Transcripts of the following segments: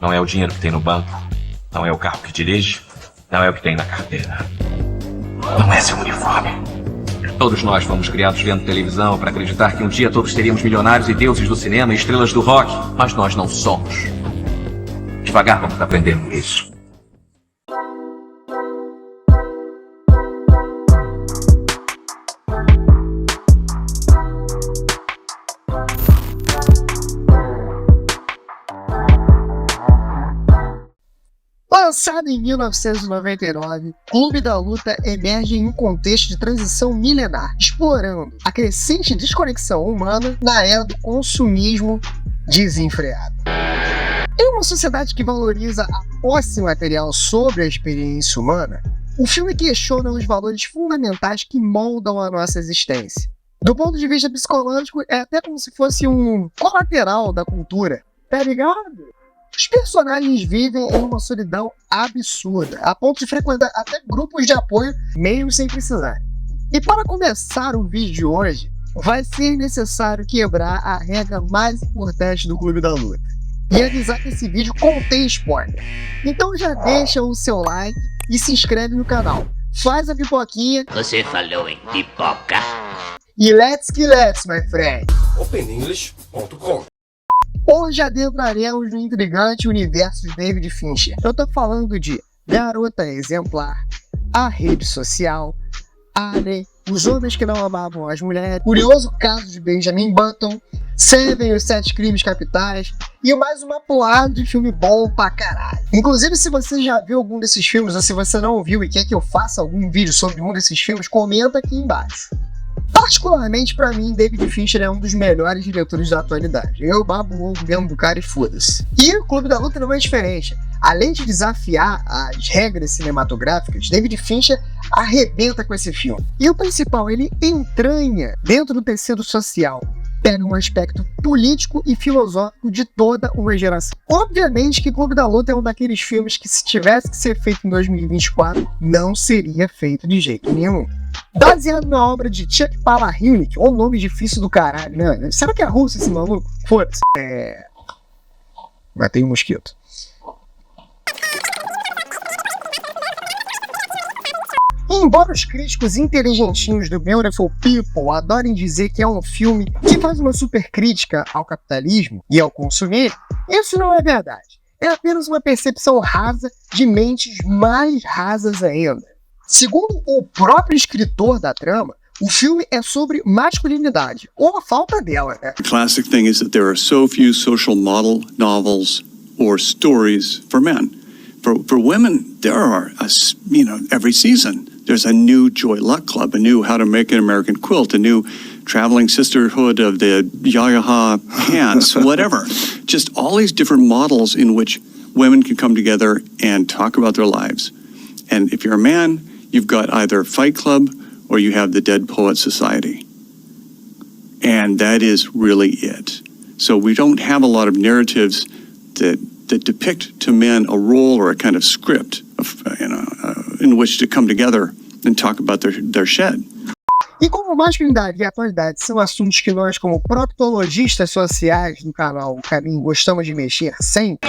Não é o dinheiro que tem no banco. Não é o carro que dirige. Não é o que tem na carteira. Não é seu uniforme. Todos nós fomos criados vendo televisão para acreditar que um dia todos teríamos milionários e deuses do cinema e estrelas do rock. Mas nós não somos. Devagar vamos aprendendo isso. Lançado em 1999, Clube da Luta emerge em um contexto de transição milenar, explorando a crescente desconexão humana na era do consumismo desenfreado. Em uma sociedade que valoriza a posse material sobre a experiência humana, o filme questiona os valores fundamentais que moldam a nossa existência. Do ponto de vista psicológico, é até como se fosse um colateral da cultura, tá ligado? Os personagens vivem em uma solidão absurda, a ponto de frequentar até grupos de apoio mesmo sem precisar. E para começar o vídeo de hoje, vai ser necessário quebrar a regra mais importante do Clube da Luta e avisar que esse vídeo contém spoiler. Então já deixa o seu like e se inscreve no canal. Faz a pipoquinha. Você falou em pipoca? E let's que let's, my friend. OpenEnglish.com. Hoje adentraremos no intrigante universo de David Fincher. Eu tô falando de Garota Exemplar, A Rede Social, Alien, Os Homens que Não Amavam as Mulheres, Curioso Caso de Benjamin Button, Seven e os Sete Crimes Capitais e mais uma porrada de filme bom pra caralho. Inclusive, se você já viu algum desses filmes ou se você não viu e quer que eu faça algum vídeo sobre um desses filmes, comenta aqui embaixo. Particularmente pra mim, David Fincher é um dos melhores diretores da atualidade. Eu babo o ovo mesmo do cara e foda-se. E o Clube da Luta não é diferente. Além de desafiar as regras cinematográficas, David Fincher arrebenta com esse filme. E o principal, ele entranha dentro do tecido social. Pega um aspecto político e filosófico de toda uma geração. Obviamente que Clube da Luta é um daqueles filmes que, se tivesse que ser feito em 2024, não seria feito de jeito nenhum. Baseado na obra de Chuck Palahniuk, ou nome difícil do caralho, né? Será que é russo esse maluco? Foda-se. Matei um mosquito. Embora os críticos inteligentinhos do Beautiful People adorem dizer que é um filme que faz uma super crítica ao capitalismo e ao consumir, isso não é verdade. É apenas uma percepção rasa de mentes mais rasas ainda. Segundo o próprio escritor da trama, o filme é sobre masculinidade, ou a falta dela, né? The classic thing is that there are so few social model novels or stories for men. For women, there are, every season, there's a new Joy Luck Club, a new How to Make an American Quilt, a new Traveling Sisterhood of the Yayaha Pants, whatever. Just all these different models in which women can come together and talk about their lives. And if you're a man, you've got either Fight Club or you have the Dead Poet Society. And that is really it. So we don't have a lot of narratives that depict to men a role or a kind of script of, in which to come together and talk about their shed. E como masculinidade e atualidade são assuntos que nós, como proctologistas sociais do canal O Caminho, gostamos de mexer sempre,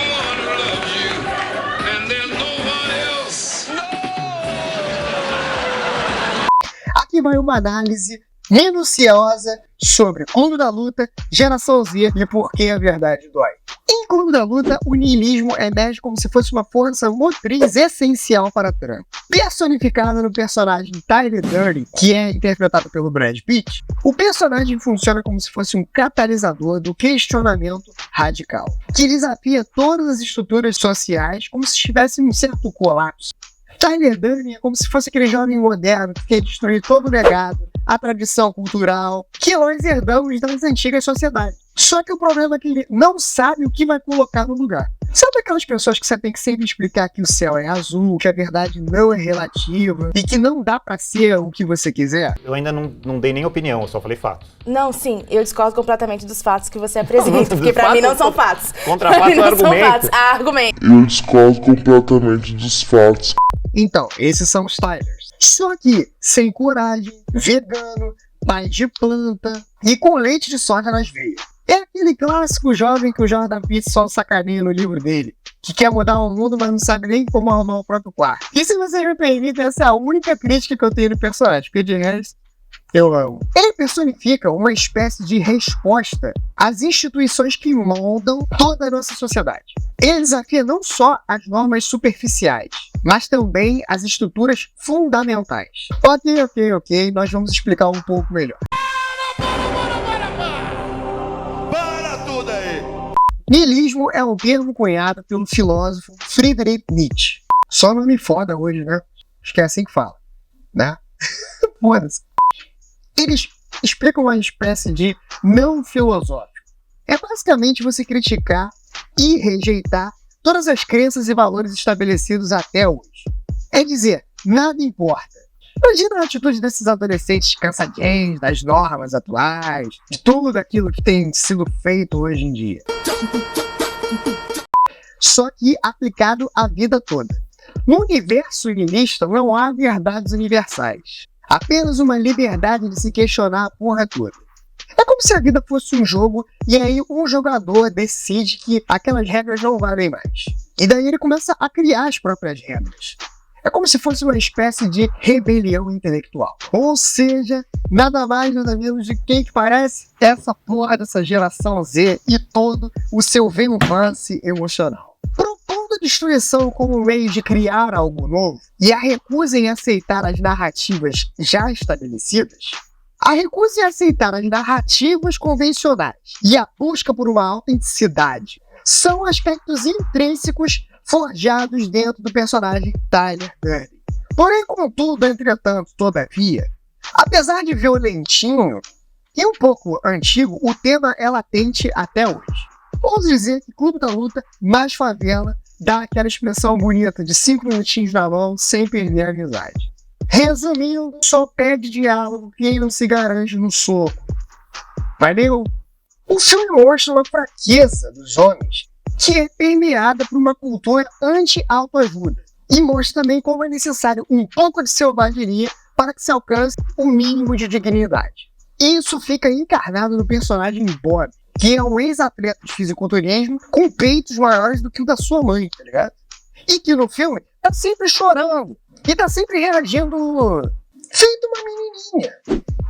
aqui vai uma análise minuciosa sobre Clube da Luta, Geração Z e por que a verdade dói. Em Clube da Luta, o niilismo emerge como se fosse uma força motriz essencial para a trama. Personificada no personagem Tyler Durden, que é interpretado pelo Brad Pitt, o personagem funciona como se fosse um catalisador do questionamento radical, que desafia todas as estruturas sociais como se estivesse em um certo colapso. Tyler Durden é como se fosse aquele jovem moderno que quer destruir todo o legado, a tradição cultural que nós herdamos das antigas sociedades. Só que o problema é que ele não sabe o que vai colocar no lugar. Sabe aquelas pessoas que você tem que sempre explicar que o céu é azul, que a verdade não é relativa e que não dá pra ser o que você quiser? Eu ainda não dei nem opinião, eu só falei fatos. Não, sim, eu discordo completamente dos fatos que você apresenta, porque pra mim não são fatos. Contra fatos é argumento. Argumento. Eu discordo completamente dos fatos. Então, esses são os Tylers. Só que sem coragem, vegano, pai de planta e com leite de soja nas veias. É aquele clássico jovem que o Jordan Peterson sacaneia no livro dele, que quer mudar o mundo, mas não sabe nem como arrumar o próprio quarto. E se vocês me permitem, essa é a única crítica que eu tenho no personagem, porque de resto, eu amo. Ele personifica uma espécie de resposta às instituições que moldam toda a nossa sociedade. Ele desafia não só as normas superficiais, mas também as estruturas fundamentais. Ok, nós vamos explicar um pouco melhor. Niilismo é um termo cunhado pelo filósofo Friedrich Nietzsche. Só nome foda hoje, né? Acho que é assim que fala, né? Foda-se. Eles explicam uma espécie de não filosófico. É basicamente você criticar e rejeitar todas as crenças e valores estabelecidos até hoje. É dizer, nada importa. Imagina a atitude desses adolescentes cansadinhos das normas atuais, de tudo aquilo que tem sido feito hoje em dia. Só que aplicado à vida toda. No universo niilista não há verdades universais. Apenas uma liberdade de se questionar a porra toda. É como se a vida fosse um jogo e aí um jogador decide que aquelas regras não valem mais. E daí ele começa a criar as próprias regras. É como se fosse uma espécie de rebelião intelectual. Ou seja, nada mais nada menos de quem que parece essa porra dessa geração Z e todo o seu venvance emocional. Propondo a destruição como meio de criar algo novo e a recusa em aceitar as narrativas já estabelecidas, a recusa em aceitar as narrativas convencionais e a busca por uma autenticidade são aspectos intrínsecos forjados dentro do personagem Tyler Durden. Porém, contudo, entretanto, todavia, apesar de violentinho e um pouco antigo, o tema é latente até hoje. Vamos dizer que Clube da Luta mais favela dá aquela expressão bonita de 5 minutinhos na mão sem perder a amizade. Resumindo, só pede diálogo quem não se garante no soco. Valeu? O filme mostra uma fraqueza dos homens que é permeada por uma cultura anti-autoajuda e mostra também como é necessário um pouco de selvageria para que se alcance o mínimo de dignidade. Isso fica encarnado no personagem Bob, que é um ex-atleta de fisiculturismo com peitos maiores do que o da sua mãe, tá ligado? E que no filme tá sempre chorando e tá sempre reagindo feito uma menininha.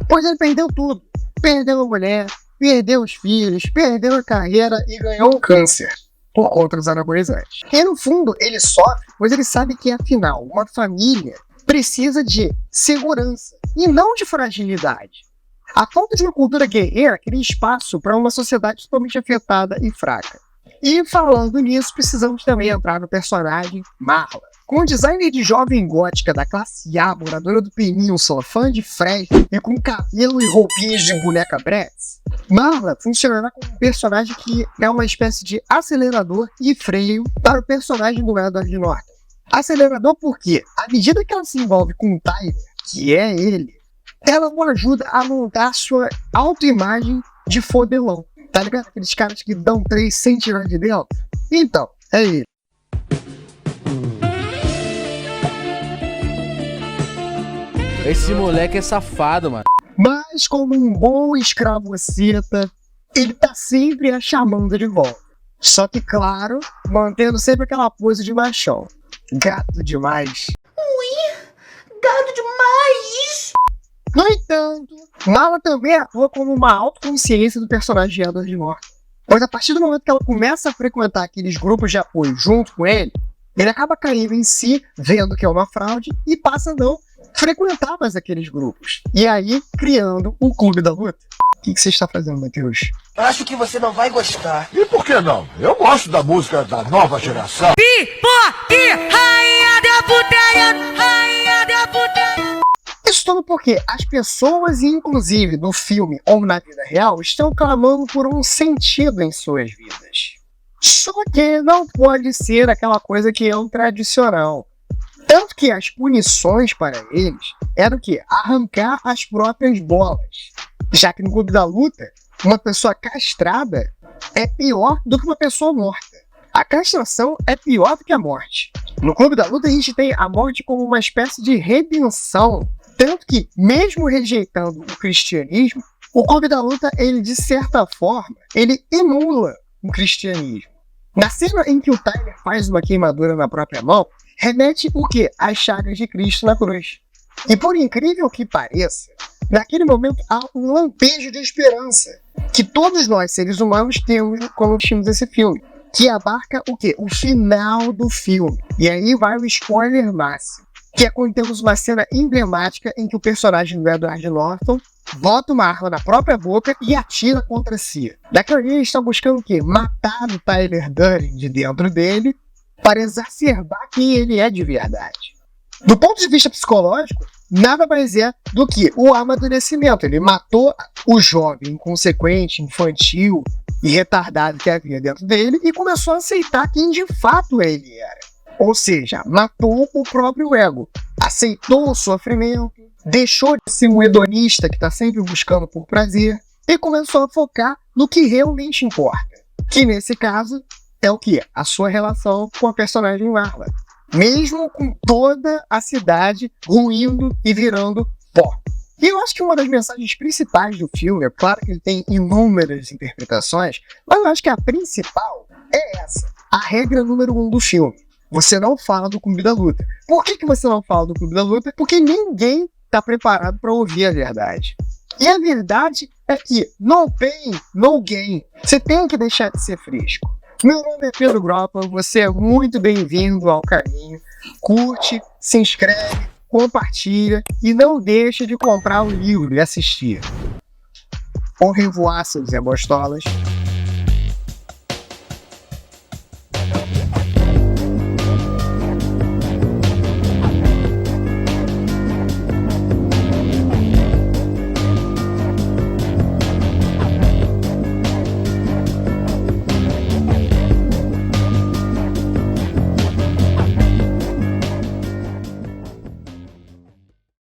Pois ele perdeu tudo. Perdeu a mulher, perdeu os filhos, perdeu a carreira e ganhou um câncer por conta dos anabolizantes. E no fundo ele sofre, pois ele sabe que afinal uma família precisa de segurança e não de fragilidade. A falta de uma cultura guerreira cria espaço para uma sociedade totalmente afetada e fraca. E falando nisso, precisamos também entrar no personagem Marla. Com o designer de jovem gótica da classe A, moradora do Península, fã de Fred e com cabelo e roupinhas de boneca Bratz, Marla funcionará como um personagem que é uma espécie de acelerador e freio para o personagem do Edward Norton. Acelerador porque, à medida que ela se envolve com o Tyler, que é ele, ela o ajuda a montar sua autoimagem de fodelão. Tá ligado? Aqueles caras que dão 3 sem tirar de dentro. Então, é ele. Esse moleque é safado, mano. Mas como um bom escravoceta, ele tá sempre a chamando de volta. Só que, claro, mantendo sempre aquela pose de machão. Gato demais. Ui, gado demais! No entanto, Marla também atua como uma autoconsciência do personagem de Edward Norton. Pois a partir do momento que ela começa a frequentar aqueles grupos de apoio junto com ele acaba caindo em si, vendo que é uma fraude, e passa a não frequentar mais aqueles grupos. E aí, criando o Clube da Luta. O que você está fazendo, Matheus? Acho que você não vai gostar. E por que não? Eu gosto da música da nova geração. Pipoque, rainha da putaria, rainha da putaria. Isso tudo porque as pessoas, inclusive no filme ou na vida real, estão clamando por um sentido em suas vidas. Só que não pode ser aquela coisa que é o tradicional. Tanto que as punições para eles eram o quê? Arrancar as próprias bolas. Já que no Clube da Luta, uma pessoa castrada é pior do que uma pessoa morta. A castração é pior do que a morte. No Clube da Luta a gente tem a morte como uma espécie de redenção. Tanto que, mesmo rejeitando o cristianismo, O Clube da Luta, ele de certa forma, ele emula o cristianismo. Na cena em que o Tyler faz uma queimadura na própria mão, remete o quê? As chagas de Cristo na cruz. E por incrível que pareça, naquele momento há um lampejo de esperança que todos nós, seres humanos, temos quando assistimos esse filme, que abarca o quê? O final do filme. E aí vai o spoiler máximo, que é quando temos uma cena emblemática em que o personagem do Edward Norton bota uma arma na própria boca e atira contra si. Daquela vez eles estão buscando o quê? Matar o Tyler Durden de dentro dele para exacerbar quem ele é de verdade. Do ponto de vista psicológico, nada mais é do que o amadurecimento. Ele matou o jovem inconsequente, infantil e retardado que havia dentro dele e começou a aceitar quem de fato ele era. Ou seja, matou o próprio ego, aceitou o sofrimento, deixou de ser um hedonista que está sempre buscando por prazer e começou a focar no que realmente importa, que nesse caso é o que? A sua relação com a personagem Marla. Mesmo com toda a cidade ruindo e virando pó. E eu acho que uma das mensagens principais do filme, é claro que ele tem inúmeras interpretações, mas eu acho que a principal é essa. A regra número 1 do filme. Você não fala do Clube da Luta. Por que você não fala do Clube da Luta? Porque ninguém está preparado para ouvir a verdade. E a verdade é que no pain, no gain. Você tem que deixar de ser fresco. Meu nome é Pedro Gropa, você é muito bem-vindo ao caminho. Curte, se inscreve, compartilha e não deixa de comprar o livro e assistir. Au revoir, seus Zé Bostolas.